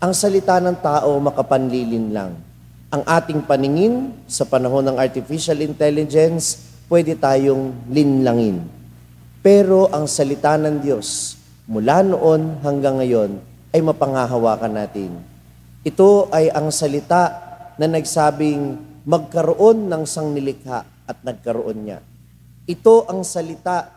Ang salita ng tao makapanlilin lang. Ang ating paningin sa panahon ng artificial intelligence, pwede tayong linlangin. Pero ang salita ng Diyos, mula noon hanggang ngayon, ay mapanghahawakan natin. Ito ay ang salita na nagsabing magkaroon ng sangnilikha at nagkaroon niya. Ito ang salita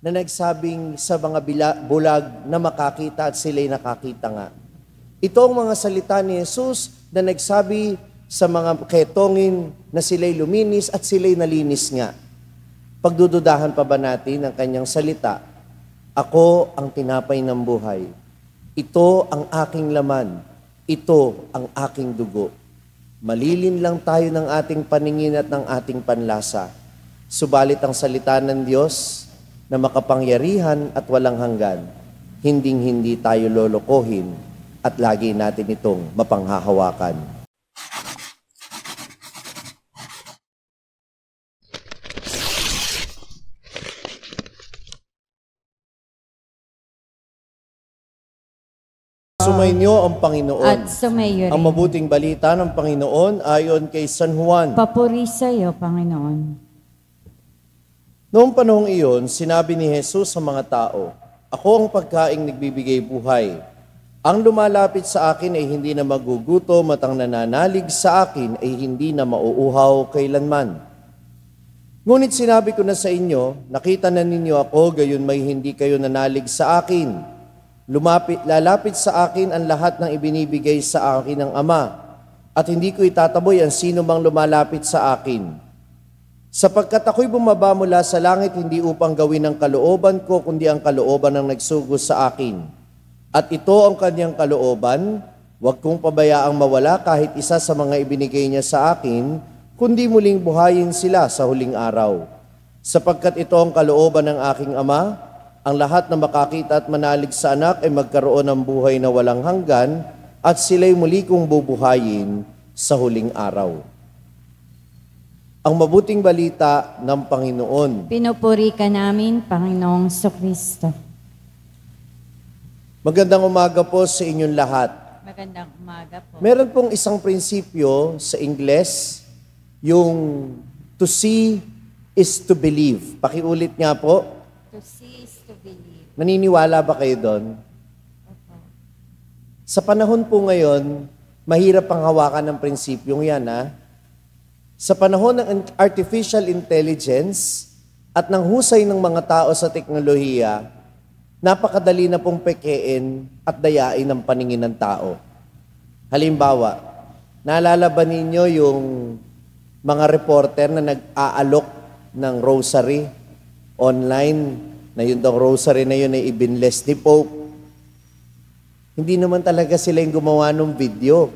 na nagsabing sa mga bulag na makakita at sila'y nakakita nga. Ito ang mga salita ni Jesus na nagsabi sa mga ketongin na sila'y luminis at sila'y nalinis nga. Pagdududahan pa ba natin ang kanyang salita? Ako ang tinapay ng buhay. Ito ang aking laman. Ito ang aking dugo. Malilin lang tayo ng ating paningin at ng ating panlasa. Subalit ang salita ng Diyos na makapangyarihan at walang hanggan, hinding-hindi tayo lolokohin at lagi natin itong mapanghahawakan. Sumainyo ang Panginoon. At sumayo rin. Ang mabuting balita ng Panginoon ayon kay San Juan. Papuri sa iyo, Panginoon. Noong panahong iyon, sinabi ni Jesus sa mga tao, "Ako ang pagkaing nagbibigay buhay. Ang lumalapit sa akin ay hindi na magugutom at ang nananalig sa akin ay hindi na mauuhaw kailanman. Ngunit sinabi ko na sa inyo, nakita na ninyo ako, gayon may hindi kayo nanalig sa akin. Lalapit sa akin ang lahat ng ibinibigay sa akin ng Ama, at hindi ko itataboy ang sino mang lumalapit sa akin. Sapagkat ako'y bumaba mula sa langit hindi upang gawin ang kalooban ko, kundi ang kalooban ng nagsugo sa akin. At ito ang kanyang kalooban, huwag kong pabayaang mawala kahit isa sa mga ibinigay niya sa akin, kundi muling buhayin sila sa huling araw. Sapagkat ito ang kalooban ng aking Ama, ang lahat na makakita at manalig sa anak ay magkaroon ng buhay na walang hanggan at sila'y muli kong bubuhayin sa huling araw." Ang mabuting balita ng Panginoon. Pinupuri ka namin, Panginoong Kristo. Magandang umaga po sa inyong lahat. Magandang umaga po. Meron pong isang prinsipyo sa Ingles, yung to see is to believe. Pakiulit nga po. To see is to believe. Naniniwala ba kayo doon? Sa panahon po ngayon, mahirap ang hawakan ng prinsipyong yan, ha? Sa panahon ng artificial intelligence at ng husay ng mga tao sa teknolohiya, napakadali na pong pekein at dayain ang paningin ng tao. Halimbawa, naalala ba ninyo yung mga reporter na nag-aalok ng rosary online, na yun daw rosary na yun ay ibinless ni Pope? Hindi naman talaga sila yung gumawa ng video.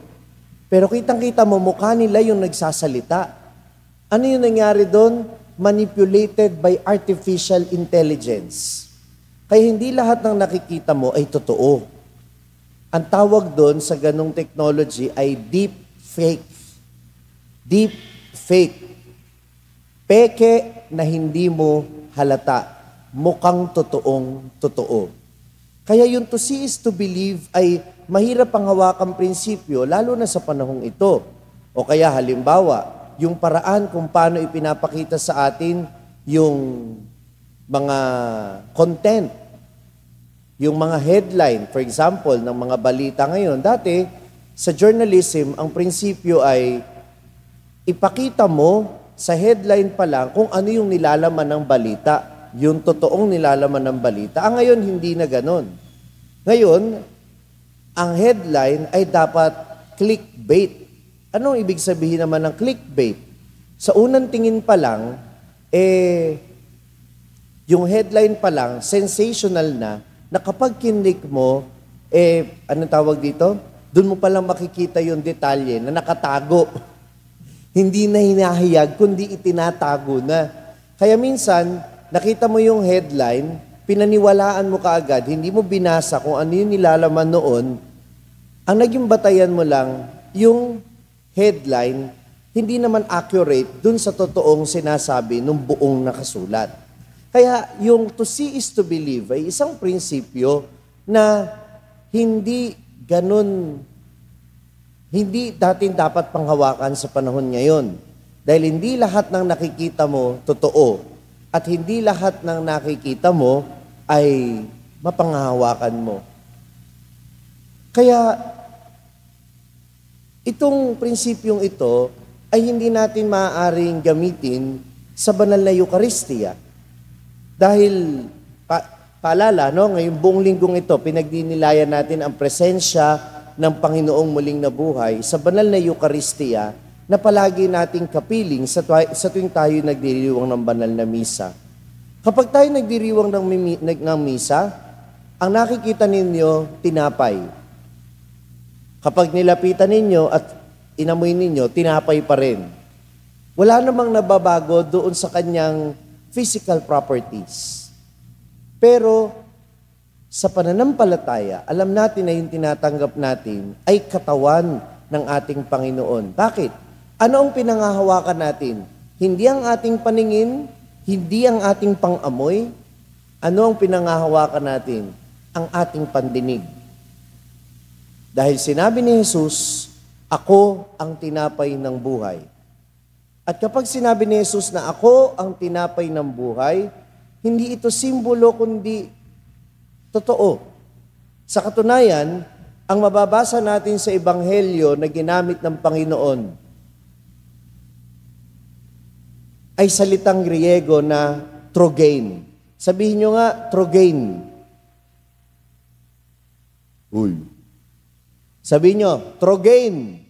Pero kitang-kita mo, mukha nila yung nagsasalita. Ano yung nangyari doon? Manipulated by artificial intelligence. Kaya hindi lahat ng nakikita mo ay totoo. Ang tawag doon sa ganong technology ay deep fake. Deep fake. Peke na hindi mo halata. Mukhang totoong totoo. Kaya yung to see is to believe ay mahirap ang hawakang prinsipyo, lalo na sa panahong ito. O kaya halimbawa, yung paraan kung paano ipinapakita sa atin yung mga content, yung mga headline, for example, ng mga balita ngayon. Dati, sa journalism, ang prinsipyo ay ipakita mo sa headline pa lang kung ano yung nilalaman ng balita, yung totoong nilalaman ng balita. Ngayon, hindi na ganon. Ngayon, ang headline ay dapat clickbait. Anong ibig sabihin naman ng clickbait? Sa unang tingin pa lang, yung headline pa lang, sensational na kapag kinlik mo, anong tawag dito? Doon mo palang makikita yung detalye na nakatago. Hindi na hinahayag, kundi itinatago na. Kaya minsan, nakita mo yung headline, pinaniwalaan mo kaagad, hindi mo binasa kung ano yung nilalaman noon. Ang naging batayan mo lang, yung headline, hindi naman accurate dun sa totoong sinasabi ng buong nakasulat. Kaya yung to see is to believe ay isang prinsipyo na hindi ganun hindi natin dapat panghawakan sa panahon ngayon. Dahil hindi lahat ng nakikita mo totoo at hindi lahat ng nakikita mo ay mapanghahawakan mo. Kaya itong prinsipyong ito ay hindi natin maaaring gamitin sa banal na Eucharistia. Dahil, paalala, no, ngayong buong linggong ito, pinagdinilayan natin ang presensya ng Panginoong muling nabuhay sa banal na Eucharistia na palagi nating kapiling sa tuwing tayo nagdiriwang ng banal na misa. Kapag tayo nagdiriwang ng misa, ang nakikita ninyo, tinapay. Kapag nilapitan ninyo at inamoy ninyo, tinapay pa rin. Wala namang nababago doon sa kanyang physical properties. Pero sa pananampalataya, alam natin na yung tinatanggap natin ay katawan ng ating Panginoon. Bakit? Ano ang pinanghahawakan natin? Hindi ang ating paningin, hindi ang ating pang-amoy. Ano ang pinanghahawakan natin? Ang ating pandinig. Dahil sinabi ni Jesus, ako ang tinapay ng buhay. At kapag sinabi ni Jesus na ako ang tinapay ng buhay, hindi ito simbolo kundi totoo. Sa katunayan, ang mababasa natin sa Ebanghelyo na ginamit ng Panginoon ay salitang Griego na trogein. Sabihin nyo nga, trogein. Uy. Sabihin nyo, trogein.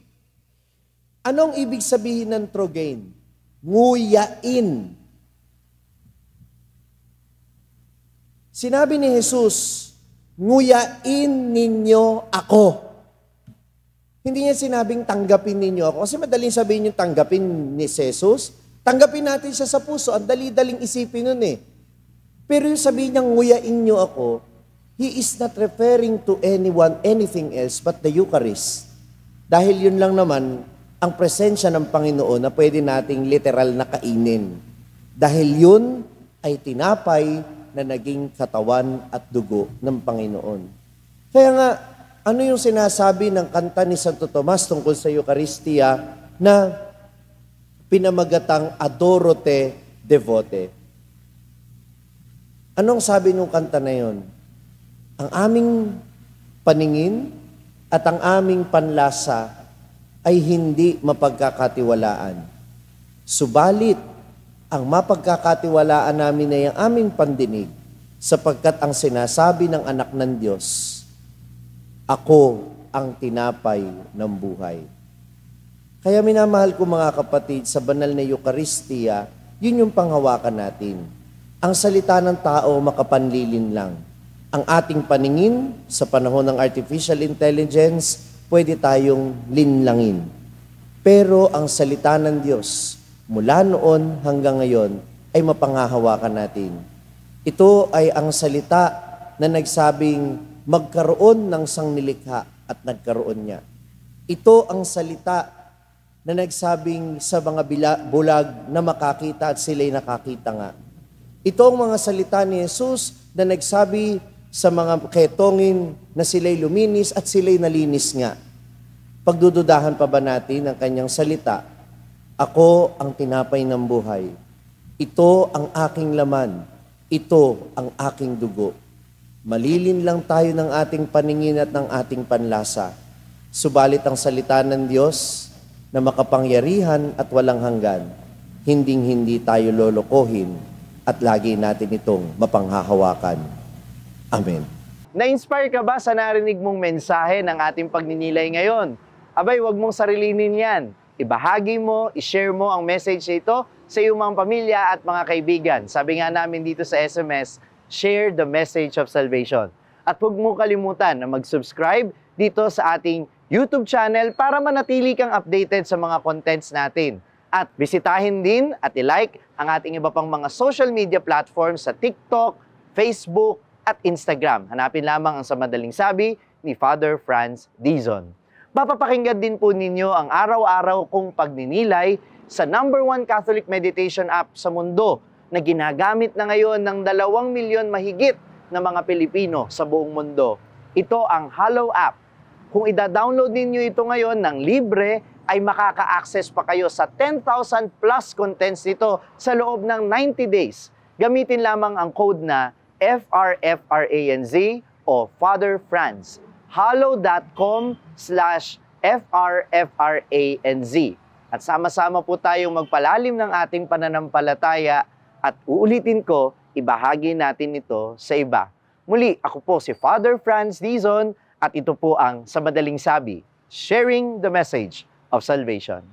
Anong ibig sabihin ng trogein? Nguyain. Sinabi ni Jesus, nguyain ninyo ako. Hindi niya sinabing tanggapin ninyo ako. Kasi madaling sabihin yung tanggapin ni Jesus. Tanggapin natin siya sa puso. Ang dali-daling isipin nun eh. Pero yung sabihin niya, nguyain nyo ako, He is not referring to anyone, anything else but the Eucharist. Dahil yun lang naman ang presensya ng Panginoon na pwede nating literal na kainin. Dahil yun ay tinapay na naging katawan at dugo ng Panginoon. Kaya nga, ano yung sinasabi ng kanta ni Santo Tomas tungkol sa Eucharistia na pinamagatang Adorote Devote? Anong sabi nung kanta na yun? Ang aming paningin at ang aming panlasa ay hindi mapagkakatiwalaan. Subalit, ang mapagkakatiwalaan namin ay ang aming pandinig sapagkat ang sinasabi ng anak ng Diyos, ako ang tinapay ng buhay. Kaya minamahal ko mga kapatid, sa banal na Eucharistia, yun yung panghawakan natin. Ang salita ng tao makapanlilin lang. Ang ating paningin sa panahon ng artificial intelligence, pwede tayong linlangin. Pero ang salita ng Diyos, mula noon hanggang ngayon, ay mapanghahawakan natin. Ito ay ang salita na nagsabing magkaroon ng sangnilikha at nagkaroon niya. Ito ang salita na nagsabing sa mga bulag na makakita at sila'y nakakita nga. Ito ang mga salita ni Jesus na nagsabi sa mga ketongin na sila'y luminis at sila'y nalinis nga. Pagdududahan pa ba natin ang kanyang salita? Ako ang tinapay ng buhay. Ito ang aking laman. Ito ang aking dugo. Malilin lang tayo ng ating paningin at ng ating panlasa. Subalit ang salita ng Diyos na makapangyarihan at walang hanggan, hinding-hindi tayo lolokohin at lagi natin itong mapanghahawakan. Amen. Na-inspire ka ba sa narinig mong mensahe ng ating pagninilay ngayon? Abay, wag mong sarilinin yan. Ibahagi mo, ishare mo ang message nito sa iyong mga pamilya at mga kaibigan. Sabi nga namin dito sa SMS, share the message of salvation. At huwag mo kalimutan na mag-subscribe dito sa ating YouTube channel para manatili kang updated sa mga contents natin. At bisitahin din at i-like ang ating iba pang mga social media platforms sa TikTok, Facebook, at Instagram. Hanapin lamang ang Sa Madaling Sabi ni Father Franz Dizon. Mapapakinggan din po ninyo ang araw-araw kong pagninilay sa #1 Catholic meditation app sa mundo na ginagamit na ngayon ng 2 milyon mahigit na mga Pilipino sa buong mundo. Ito ang Hallow app, Kung ida-download ninyo ito ngayon ng libre, ay makaka-access pa kayo sa 10,000 plus contents nito sa loob ng 90 days. Gamitin lamang ang code na FRFRANZ o Father Franz. hallow.com/FRFRANZ. At sama-sama po tayong magpalalim ng ating pananampalataya at uulitin ko, ibahagi natin ito sa iba. Muli, ako po si Father Franz Dizon at ito po ang Sa Madaling Sabi, sharing the message of salvation.